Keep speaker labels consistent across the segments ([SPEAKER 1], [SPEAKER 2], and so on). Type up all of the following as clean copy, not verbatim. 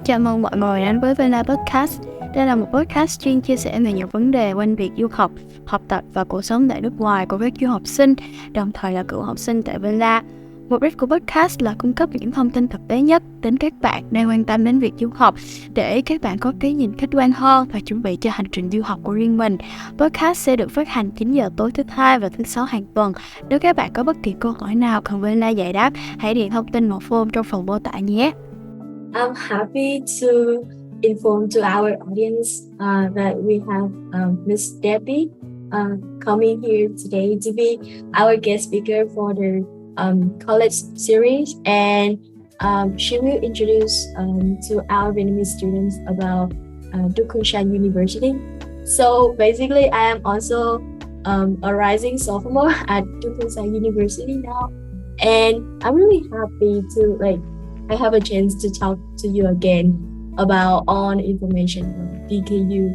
[SPEAKER 1] Chào mừng mọi người đến với Vela Podcast. Đây là một podcast chuyên chia sẻ về nhiều vấn đề quanh việc du học, học tập và cuộc sống tại nước ngoài của các du học sinh, đồng thời là cựu học sinh tại Vela. Mục đích của podcast là cung cấp những thông tin thực tế nhất đến các bạn đang quan tâm đến việc du học để các bạn có cái nhìn khách quan hơn và chuẩn bị cho hành trình du học của riêng mình. Podcast sẽ được phát hành 9 giờ tối thứ Hai và thứ Sáu hàng tuần. Nếu các bạn có bất kỳ câu hỏi nào cần Vela giải đáp, hãy điền thông tin vào form trong phần mô tả nhé.
[SPEAKER 2] I'm happy to inform to our audience that we have Ms.Debbie coming here today to be our guest speaker for the college series, and she will introduce to our Vietnamese students about Duke Kunshan University. So basically, I am also a rising sophomore at Duke Kunshan University now, and I'm really happy to I have a chance to talk to you again about all information on DKU.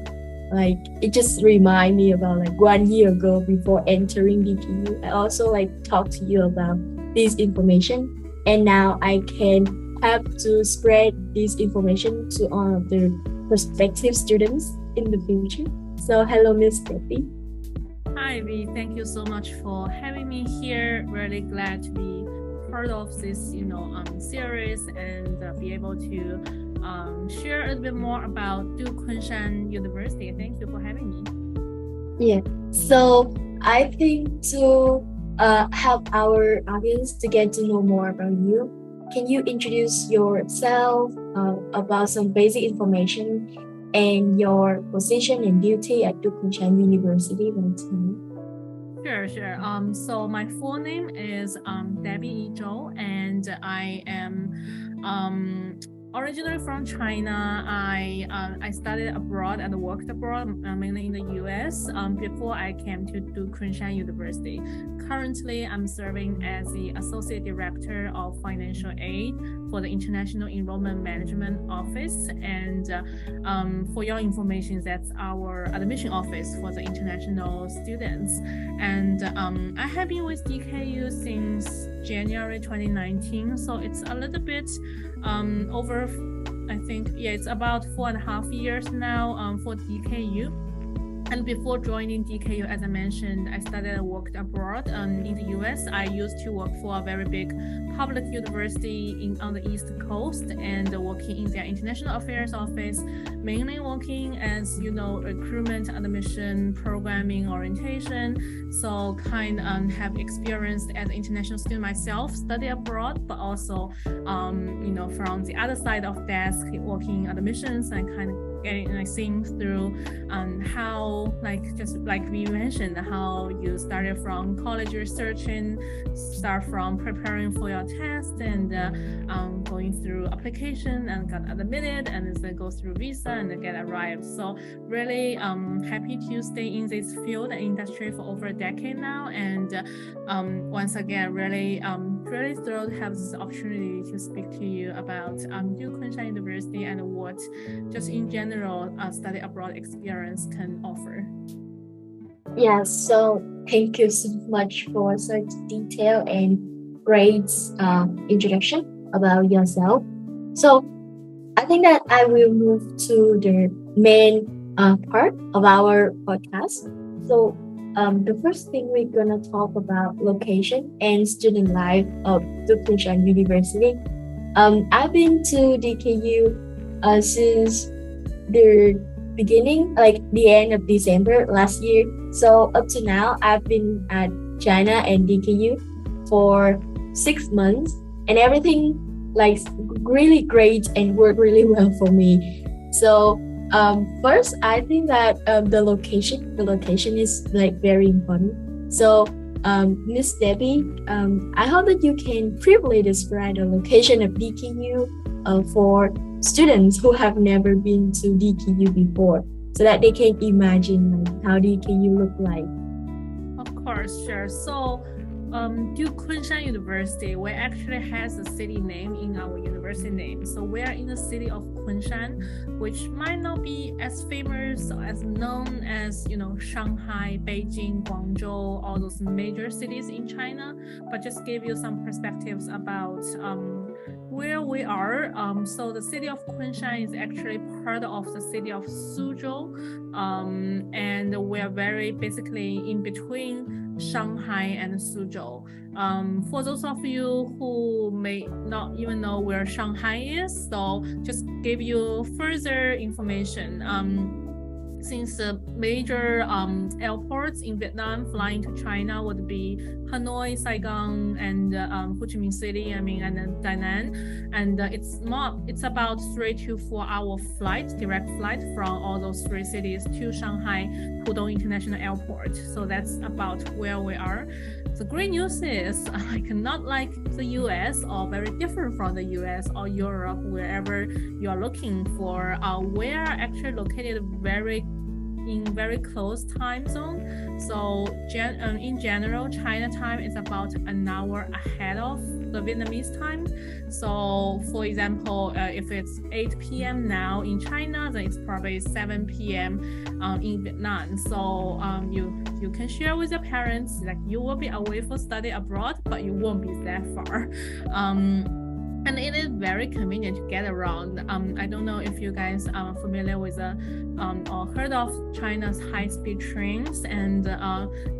[SPEAKER 2] It just remind me about 1 year ago before entering DKU. I also talk to you about this information, and now I can have to spread this information to all of the prospective students in the future. So hello, Ms.Debbie.
[SPEAKER 3] Hi, V. Thank you so much for having me here. Really glad to be part of this, series and be able to share a little bit more about Duke Kunshan University. Thank you for having me.
[SPEAKER 2] Yeah. So I think to help our audience to get to know more about you, can you introduce yourself about some basic information and your position and duty at Duke Kunshan University once more?
[SPEAKER 3] Sure. So my full name is Debbie Zhou, and I am originally from China. I studied abroad and worked abroad, mainly in the US, before I came to Duke Kunshan University. Currently, I'm serving as the Associate Director of Financial Aid for the International Enrollment Management Office. And for your information, that's our admission office for the international students. And I have been with DKU since January 2019, so it's a little bit over, I think, it's about 4.5 years now for DKU. And before joining DKU, as I mentioned, I studied and worked abroad in the US. I used to work for a very big public university on the East Coast and working in their international affairs office, mainly working as, recruitment, admission, programming, orientation. So have experienced as an international student myself, study abroad, but also, from the other side of desk, working admissions and getting seeing through how just like we mentioned, how you started from college researching, start from preparing for your test and going through application and got admitted, and then go through visa and then get arrived. So really happy to stay in this field and industry for over a decade now, and once again really thrilled to have this opportunity to speak to you about Duke Kunshan University and what just in general study abroad experience can offer.
[SPEAKER 2] Yeah, so thank you so much for such detailed and great introduction about yourself. So I think that I will move to the main part of our podcast. So the first thing we're gonna talk about location and student life of Duke Kunshan University. I've been to DKU since the beginning, the end of December last year. So up to now, I've been at China and DKU for 6 months, and everything really great and worked really well for me. So first, I think that the location is very important. So Ms. Debbie, I hope that you can briefly describe the location of DKU for students who have never been to DKU before, so that they can imagine how DKU look like.
[SPEAKER 3] Of course, sure. So Duke Kunshan University, we actually has a city name in our university name. So we are in the city of Kunshan, which might not be as famous or as known as, Shanghai, Beijing, Guangzhou, all those major cities in China, but just give you some perspectives about where we are, so the city of Kunshan is actually part of the city of Suzhou, and we're very basically in between Shanghai and Suzhou. For those of you who may not even know where Shanghai is, so just give you further information. Since the major airports in Vietnam flying to China would be Hanoi, Saigon, and Ho Chi Minh City, and then Da Nang, and it's about 3 to 4 hour flight, direct flight from all those 3 cities to Shanghai Pudong International Airport. So that's about where we are. The great news is, not like the US or very different from the US or Europe, wherever you are looking for, we are actually located in very close time zone. So in general, China time is about an hour ahead of the Vietnamese time. So for example, if it's 8 p.m. now in China, then it's probably 7 p.m. In Vietnam. So you can share with your parents, like you will be away for study abroad, but you won't be that far. And it is very convenient to get around. I don't know if you guys are familiar with or heard of China's high-speed trains, and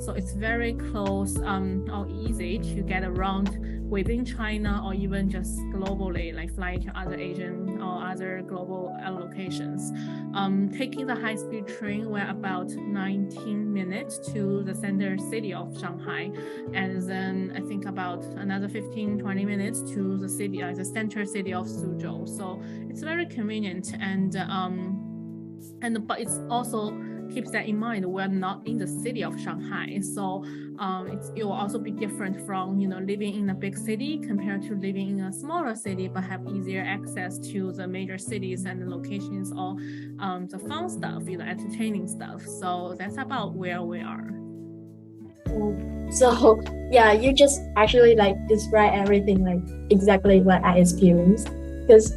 [SPEAKER 3] so it's very close or easy to get around within China or even just globally, like flying to other Asian or other global locations. Taking the high-speed train, we're about 19 minutes to the center city of Shanghai, and then I think about another 15-20 minutes to the city, the center city of Suzhou. So it's very convenient, but it's also keeps that in mind. We're not in the city of Shanghai, so it will also be different from living in a big city compared to living in a smaller city, but have easier access to the major cities and the locations or the fun stuff, entertaining stuff. So that's about where we are.
[SPEAKER 2] So yeah, you just actually describe everything exactly what I experienced, because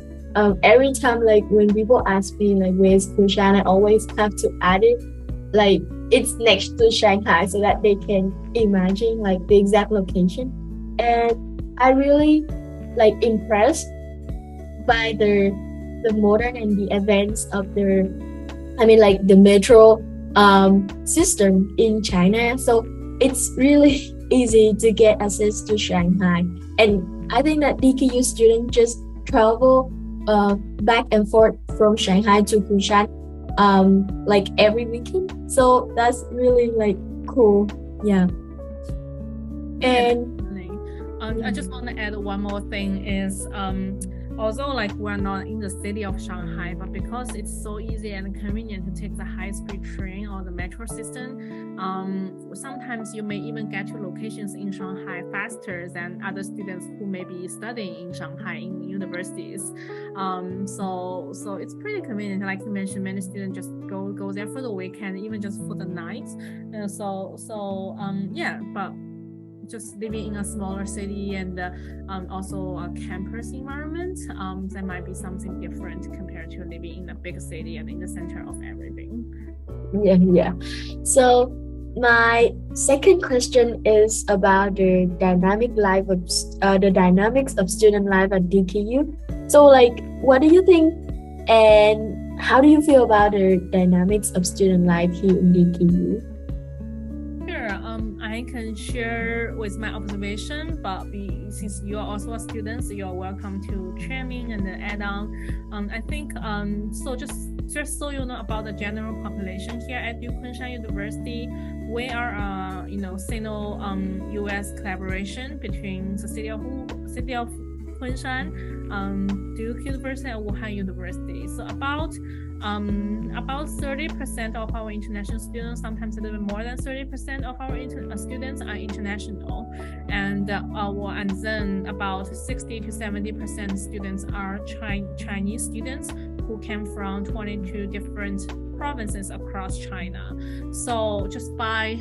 [SPEAKER 2] every time when people ask me where's Kunshan, I always have to add it it's next to Shanghai so that they can imagine the exact location. And I really impressed by the modern and the advance of the metro system in China. So it's really easy to get access to Shanghai, and I think that DKU students just travel back and forth from Shanghai to Kunshan every weekend. So that's really cool. Yeah. And
[SPEAKER 3] I just want to add one more thing is although we're not in the city of Shanghai, but because it's so easy and convenient to take the high-speed train or the metro system, sometimes you may even get to locations in Shanghai faster than other students who may be studying in Shanghai in universities. So it's pretty convenient. Like you mentioned, many students just go there for the weekend, even just for the night. But just living in a smaller city and also a campus environment, that might be something different compared to living in a big city and in the center of everything.
[SPEAKER 2] Yeah. So my second question is about the dynamics of student life at DKU. So what do you think and how do you feel about the dynamics of student life here in DKU?
[SPEAKER 3] I can share with my observation, but since you are also a student, so you are welcome to chime in and add on. I think so. Just so you know about the general population here at Duke Kunshan University, we are Sino-US collaboration between the city of Kunshan, Duke University and Wuhan University. So about 30% of our international students, sometimes a little bit more than 30% of our students are international, and then about 60 to 70% students are Chinese students who came from 22 different provinces across China. So just by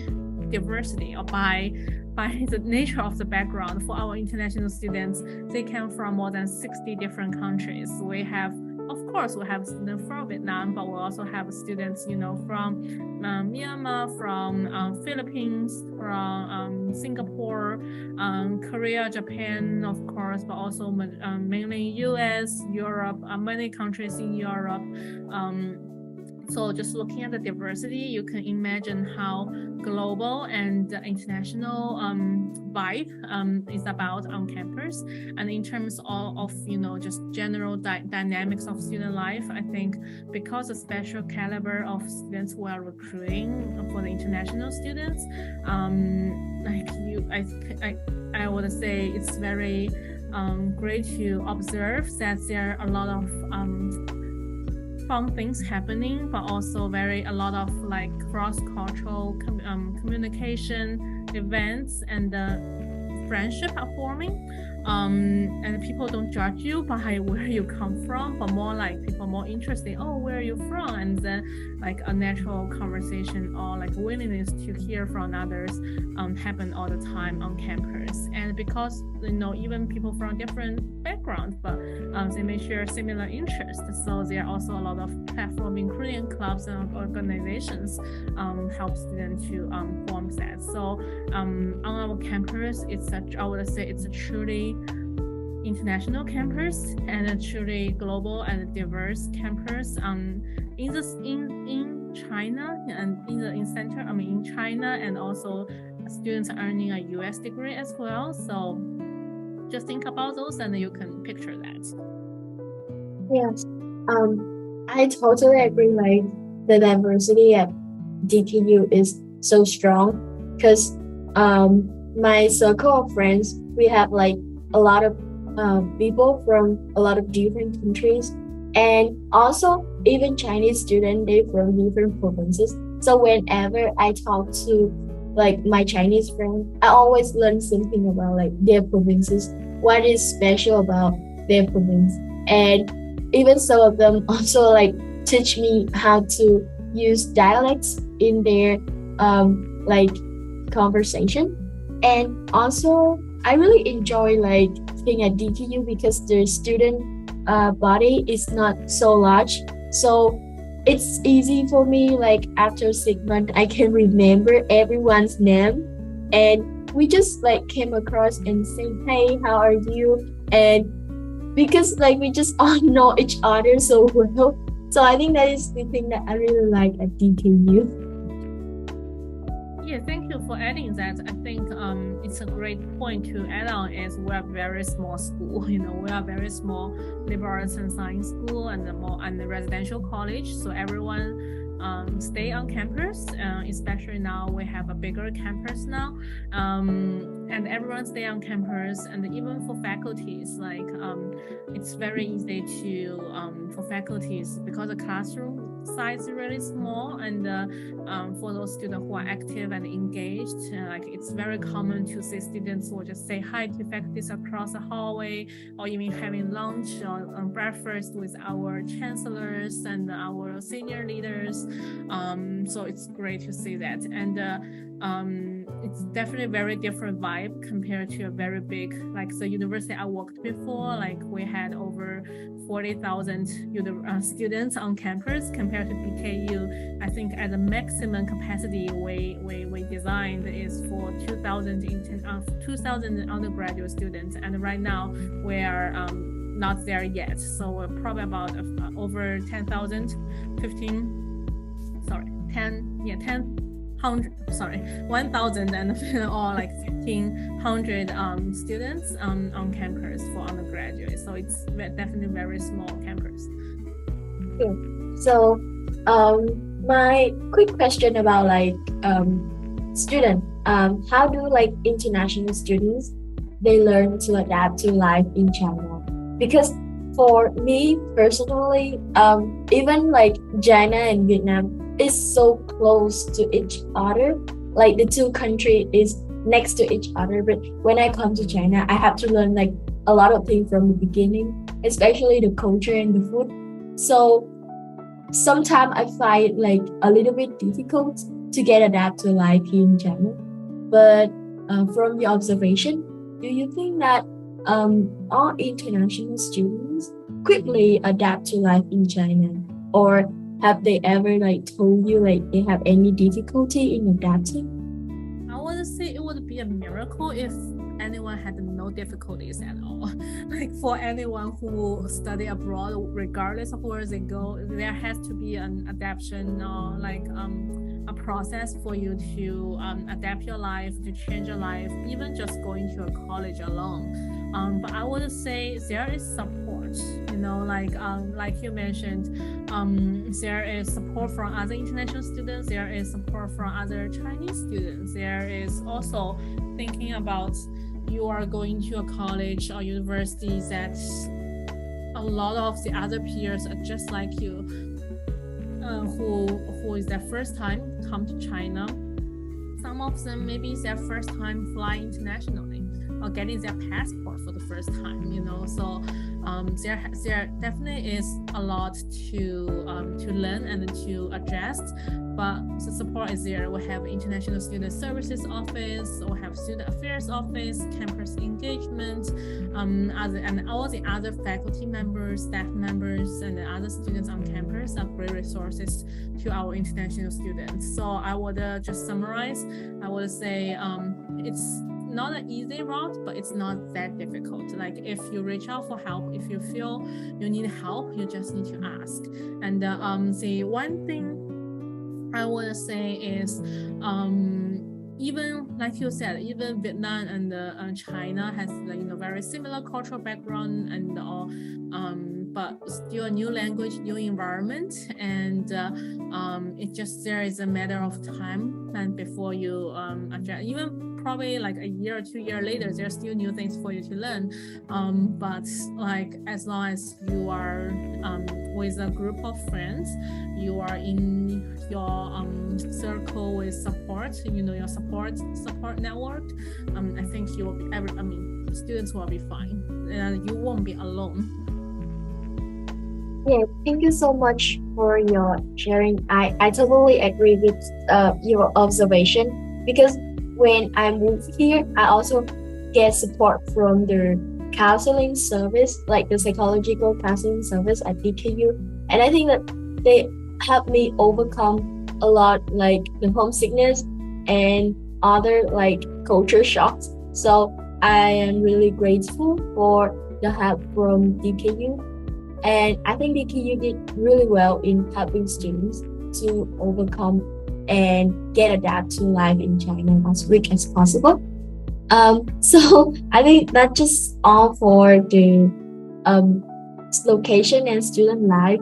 [SPEAKER 3] diversity or by the nature of the background for our international students, they came from more than 60 different countries. We have of course, we have students from Vietnam, but we also have students, from Myanmar, from Philippines, from Singapore, Korea, Japan, of course, but also mainly US, Europe, many countries in Europe. So just looking at the diversity, you can imagine how global and international vibe is about on campus. And in terms of just general dynamics of student life, I think because the special caliber of students we are recruiting for the international students, I would say it's very great to observe that there are a lot of fun things happening, but also a lot of like cross-cultural communication events and friendship are forming. And people don't judge you by where you come from, but more like people more interested, oh, where are you from? And then like a natural conversation or like willingness to hear from others happen all the time on campus. And because even people from different backgrounds, but they may share similar interests, so there are also a lot of platform, including clubs and organizations, help students to form that. So on our campus, I would say it's a truly international campus and a truly global and diverse campus. In China and in China, and also students are earning a US degree as well. So just think about those and you can picture that.
[SPEAKER 2] Yes, I totally agree. Like the diversity at DKU is so strong because my circle of friends, we have like a lot of people from a lot of different countries, and also even Chinese students, they from different provinces. So whenever I talk to like my Chinese friend, I always learn something about like their provinces, what is special about their province. And even some of them also like teach me how to use dialects in their like conversation. And also I really enjoy like being at DKU because the student body is not so large, so it's easy for me. Like after 6 months, I can remember everyone's name, and we just like came across and say, "Hey, how are you?" And because like we just all know each other so well, so I think that is the thing that I really like at DKU.
[SPEAKER 3] Yeah, thank you for adding that. I think it's a great point to add on is we're a very small school. We are a very small liberal arts and science school and the residential college. So everyone stay on campus, especially now we have a bigger campus now, and everyone stay on campus. And even for faculties, like it's very easy to for faculties, because the classroom size is really small, and for those students who are active and engaged, like it's very common to see students will just say hi to faculties across the hallway, or even having lunch or breakfast with our chancellors and our senior leaders. So it's great to see that, and it's definitely a very different vibe compared to a very big, like the university I worked before. Like we had over 40,000 students on campus. Compared to DKU, I think at the maximum capacity we designed is for 2,000 undergraduate students, and right now we are not there yet. So we're probably about over 10,000, 1,000 and or like 1,500 students on campus for undergraduate. So it's definitely very small campus.
[SPEAKER 2] Yeah. So my quick question about like student, how do like international students they learn to adapt to life in China? Because for me personally, even like China and Vietnam is so close to each other. Like the two countries is next to each other. But when I come to China, I have to learn like a lot of things from the beginning, especially the culture and the food. So sometimes I find it like a little bit difficult to get adapted to life here in China. But from your observation, do you think that all international students quickly adapt to life in China? Or have they ever like told you like they have any difficulty in adapting?
[SPEAKER 3] I would say it would be a miracle if anyone had no difficulties at all. Like for anyone who study abroad, regardless of where they go, there has to be an adaptation or like a process for you to adapt your life, to change your life, even just going to a college alone. But I would say there is support, you know, like you mentioned, there is support from other international students, there is support from other Chinese students, there is also thinking about you are going to a college or university that a lot of the other peers are just like you, who is their first time come to China. Some of them maybe it's their first time flying internationally or getting their passport for the first time, you know. So there definitely is a lot to learn and to adjust, but the support is there. We have International Student Services Office, we have Student Affairs Office, campus engagement, and all the other faculty members, staff members, and the other students on campus are great resources to our international students. So I would just summarize. I would say it's not an easy route, but it's not that difficult. Like if you reach out for help, if you feel you need help, you just need to ask. And the one thing I want to say is even like you said, even Vietnam and China has very similar cultural background and all, but still a new language, new environment, and it just there is a matter of time and before you adjust. Even probably like a year or 2 years later, there's still new things for you to learn. But like as long as you are with a group of friends, you are in your circle with support, your support network, I think you will be students will be fine, and you won't be alone.
[SPEAKER 2] Yeah, thank you so much for your sharing. I totally agree with your observation, because when I moved here, I also get support from the counseling service, like the psychological counseling service at DKU. And I think that they helped me overcome a lot, like the homesickness and other like culture shocks. So I am really grateful for the help from DKU. And I think DKU did really well in helping students to overcome and get adapted to life in China as quick as possible. So I think that's just all for the location and student life